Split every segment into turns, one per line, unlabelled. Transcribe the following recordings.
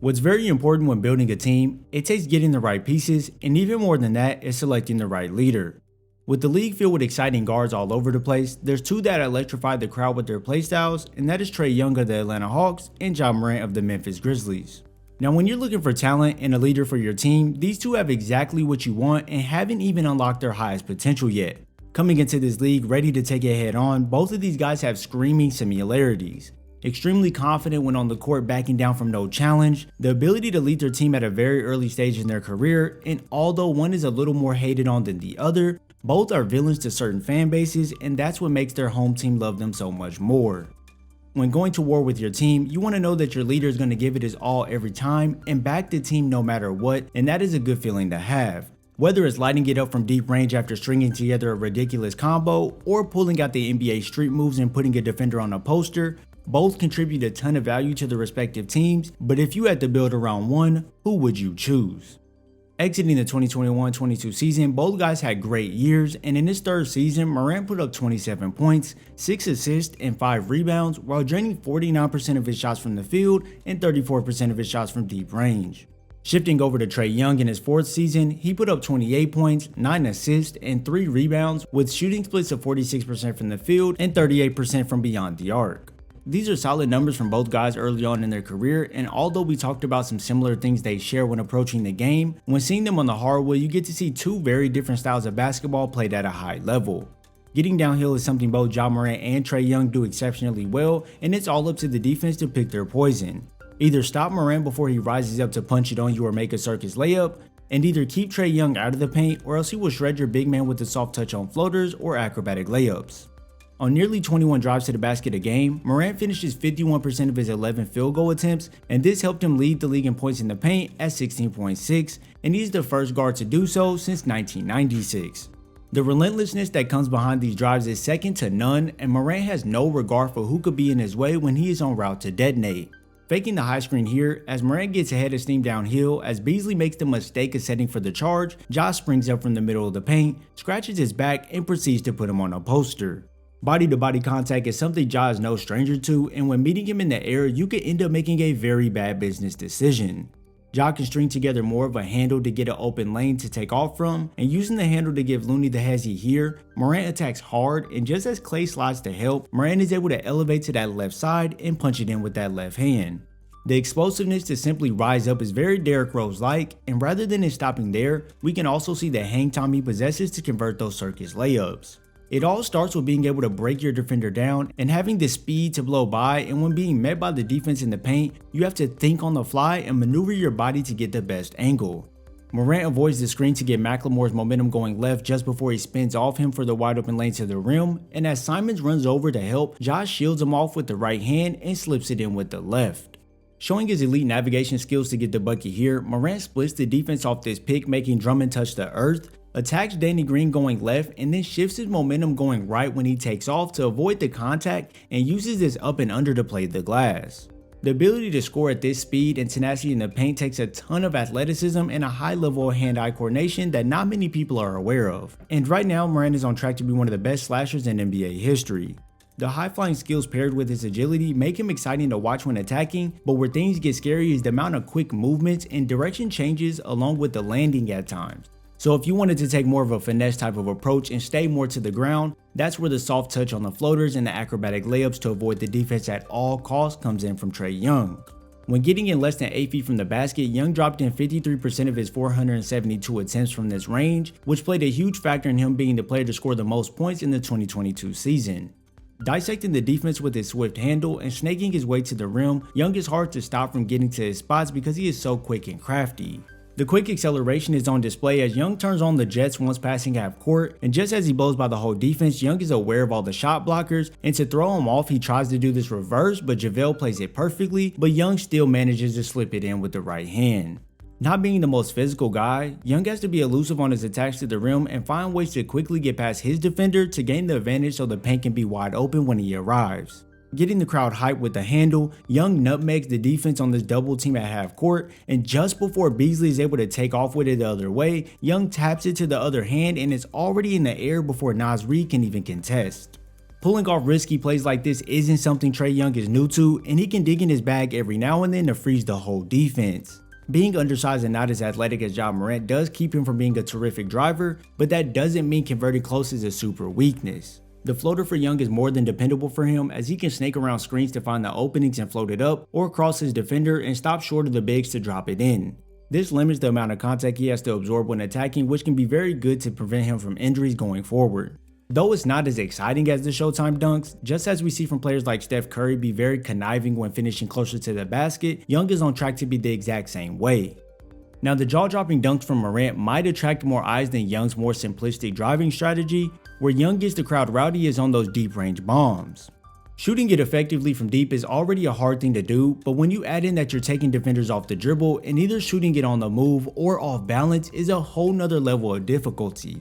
What's very important when building a team, it takes getting the right pieces, and even more than that is selecting the right leader. With the league filled with exciting guards all over the place, there's two that electrify the crowd with their playstyles, and that is Trae Young of the Atlanta Hawks and Ja Morant of the Memphis Grizzlies. Now when you're looking for talent and a leader for your team, these two have exactly what you want and haven't even unlocked their highest potential yet. Coming into this league ready to take it head on, both of these guys have screaming similarities. Extremely confident when on the court, backing down from no challenge, the ability to lead their team at a very early stage in their career, and although one is a little more hated on than the other, both are villains to certain fan bases, and that's what makes their home team love them so much more. When going to war with your team, you want to know that your leader is going to give it his all every time and back the team no matter what, and that is a good feeling to have. Whether it's lighting it up from deep range after stringing together a ridiculous combo, or pulling out the NBA street moves and putting a defender on a poster, both contribute a ton of value to the respective teams, but if you had to build around one, who would you choose? Exiting the 2021-22 season, both guys had great years, and in his third season, Morant put up 27 points, 6 assists, and 5 rebounds, while draining 49% of his shots from the field and 34% of his shots from deep range. Shifting over to Trae Young in his fourth season, he put up 28 points, 9 assists, and 3 rebounds, with shooting splits of 46% from the field and 38% from beyond the arc. These are solid numbers from both guys early on in their career, and although we talked about some similar things they share when approaching the game, when seeing them on the hardwood, you get to see two very different styles of basketball played at a high level. Getting downhill is something both Ja Morant and Trae Young do exceptionally well, and it's all up to the defense to pick their poison. Either stop Morant before he rises up to punch it on you or make a circus layup, and either keep Trae Young out of the paint, or else he will shred your big man with a soft touch on floaters or acrobatic layups. On nearly 21 drives to the basket a game, Morant finishes 51% of his 11 field goal attempts, and this helped him lead the league in points in the paint at 16.6, and he's the first guard to do so since 1996. The relentlessness that comes behind these drives is second to none, and Morant has no regard for who could be in his way when he is en route to detonate. Faking the high screen here, as Morant gets ahead of steam downhill, as Beasley makes the mistake of setting for the charge, Ja springs up from the middle of the paint, scratches his back, and proceeds to put him on a poster. Body-to-body contact is something Ja is no stranger to, and when meeting him in the air, you could end up making a very bad business decision. Ja can string together more of a handle to get an open lane to take off from, and using the handle to give Looney the hezzy here, Morant attacks hard, and just as Clay slides to help, Morant is able to elevate to that left side and punch it in with that left hand. The explosiveness to simply rise up is very Derrick Rose-like, and rather than it stopping there, we can also see the hang time he possesses to convert those circus layups. It all starts with being able to break your defender down and having the speed to blow by, and when being met by the defense in the paint, you have to think on the fly and maneuver your body to get the best angle. Morant avoids the screen to get McLemore's momentum going left just before he spins off him for the wide open lane to the rim, and as Simons runs over to help, Josh shields him off with the right hand and slips it in with the left. Showing his elite navigation skills to get the bucket here, Morant splits the defense off this pick, making Drummond touch the earth, attacks Danny Green going left, and then shifts his momentum going right when he takes off to avoid the contact and uses this up and under to play the glass. The ability to score at this speed and tenacity in the paint takes a ton of athleticism and a high level of hand-eye coordination that not many people are aware of. And right now, Morant is on track to be one of the best slashers in NBA history. The high-flying skills paired with his agility make him exciting to watch when attacking, but where things get scary is the amount of quick movements and direction changes along with the landing at times. So if you wanted to take more of a finesse type of approach and stay more to the ground, that's where the soft touch on the floaters and the acrobatic layups to avoid the defense at all costs comes in from Trae Young. When getting in less than 8 feet from the basket, Young dropped in 53% of his 472 attempts from this range, which played a huge factor in him being the player to score the most points in the 2022 season. Dissecting the defense with his swift handle and snaking his way to the rim, Young is hard to stop from getting to his spots because he is so quick and crafty. The quick acceleration is on display as Young turns on the jets once passing half court, and just as he blows by the whole defense, Young is aware of all the shot blockers, and to throw him off he tries to do this reverse, but JaVale plays it perfectly, but Young still manages to slip it in with the right hand. Not being the most physical guy, Young has to be elusive on his attacks to the rim and find ways to quickly get past his defender to gain the advantage so the paint can be wide open when he arrives. Getting the crowd hyped with the handle, Young nutmegs the defense on this double team at half court, and just before Beasley is able to take off with it the other way, Young taps it to the other hand and it's already in the air before Naz Reid can even contest. Pulling off risky plays like this isn't something Trae Young is new to, and he can dig in his bag every now and then to freeze the whole defense. Being undersized and not as athletic as Ja Morant does keep him from being a terrific driver, but that doesn't mean converting close is a super weakness. The floater for Young is more than dependable for him, as he can snake around screens to find the openings and float it up, or cross his defender and stop short of the bigs to drop it in. This limits the amount of contact he has to absorb when attacking, which can be very good to prevent him from injuries going forward. Though it's not as exciting as the Showtime dunks, just as we see from players like Steph Curry be very conniving when finishing closer to the basket, Young is on track to be the exact same way. Now, the jaw-dropping dunks from Morant might attract more eyes than Young's more simplistic driving strategy, where Young gets the crowd rowdy is on those deep-range bombs. Shooting it effectively from deep is already a hard thing to do, but when you add in that you're taking defenders off the dribble and either shooting it on the move or off balance is a whole nother level of difficulty.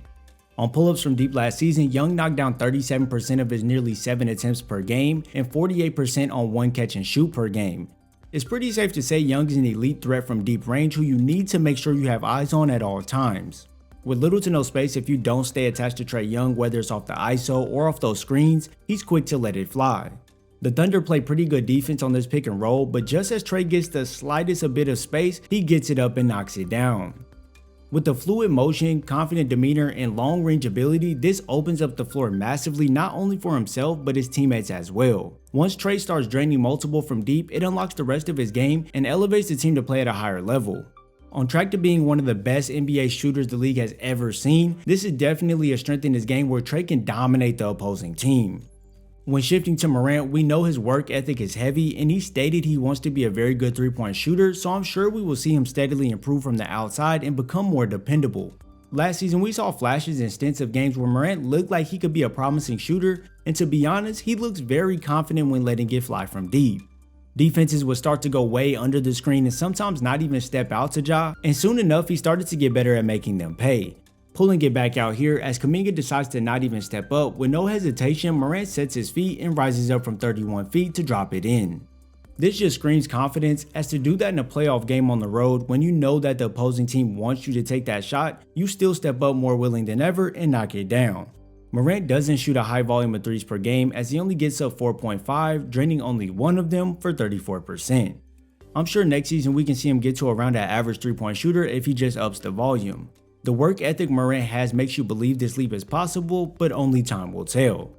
On pull-ups from deep last season, Young knocked down 37% of his nearly 7 attempts per game and 48% on one catch and shoot per game. It's pretty safe to say Young is an elite threat from deep range who you need to make sure you have eyes on at all times. With little to no space, if you don't stay attached to Trae Young, whether it's off the ISO or off those screens, he's quick to let it fly. The Thunder play pretty good defense on this pick and roll, but just as Trae gets the slightest a bit of space, he gets it up and knocks it down. With the fluid motion, confident demeanor, and long range ability, this opens up the floor massively not only for himself but his teammates as well. Once Trae starts draining multiple from deep, it unlocks the rest of his game and elevates the team to play at a higher level. On track to being one of the best NBA shooters the league has ever seen, this is definitely a strength in his game where Trae can dominate the opposing team. When shifting to Morant, we know his work ethic is heavy, and he stated he wants to be a very good three-point shooter, so I'm sure we will see him steadily improve from the outside and become more dependable. Last season, we saw flashes and stints of games where Morant looked like he could be a promising shooter, and to be honest, he looks very confident when letting it fly from deep. Defenses would start to go way under the screen and sometimes not even step out to Ja, and soon enough he started to get better at making them pay. Pulling it back out here as Kuminga decides to not even step up, with no hesitation, Morant sets his feet and rises up from 31 feet to drop it in. This just screams confidence, as to do that in a playoff game on the road when you know that the opposing team wants you to take that shot, you still step up more willing than ever and knock it down. Morant doesn't shoot a high volume of threes per game, as he only gets up 4.5, draining only one of them for 34%. I'm sure next season we can see him get to around that average 3-point shooter if he just ups the volume. The work ethic Morant has makes you believe this leap is possible, but only time will tell.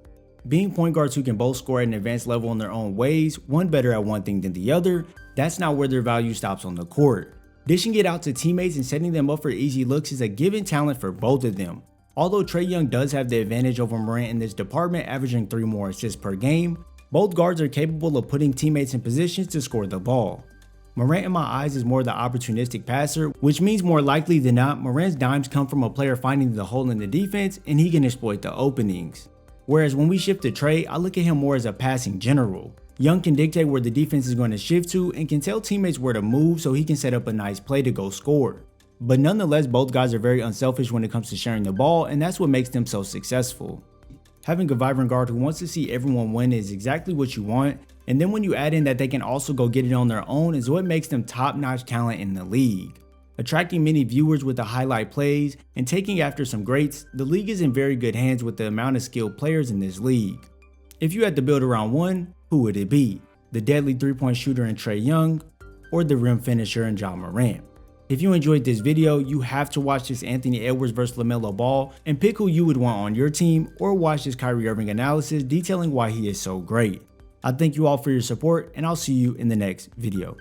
Being point guards who can both score at an advanced level in their own ways, one better at one thing than the other, that's not where their value stops on the court. Dishing it out to teammates and setting them up for easy looks is a given talent for both of them. Although Trae Young does have the advantage over Morant in this department, averaging 3 more assists per game, both guards are capable of putting teammates in positions to score the ball. Morant in my eyes is more the opportunistic passer, which means more likely than not, Morant's dimes come from a player finding the hole in the defense and he can exploit the openings. Whereas when we shift to Trae, I look at him more as a passing general. Young can dictate where the defense is going to shift to and can tell teammates where to move so he can set up a nice play to go score. But nonetheless, both guys are very unselfish when it comes to sharing the ball, and that's what makes them so successful. Having a vibrant guard who wants to see everyone win is exactly what you want, and then when you add in that they can also go get it on their own is what makes them top-notch talent in the league. Attracting many viewers with the highlight plays and taking after some greats, the league is in very good hands with the amount of skilled players in this league. If you had to build around one, who would it be? The deadly 3-point shooter in Trae Young, or the rim finisher in Ja Morant? If you enjoyed this video, you have to watch this Anthony Edwards vs LaMelo Ball and pick who you would want on your team, or watch this Kyrie Irving analysis detailing why he is so great. I thank you all for your support, and I'll see you in the next video.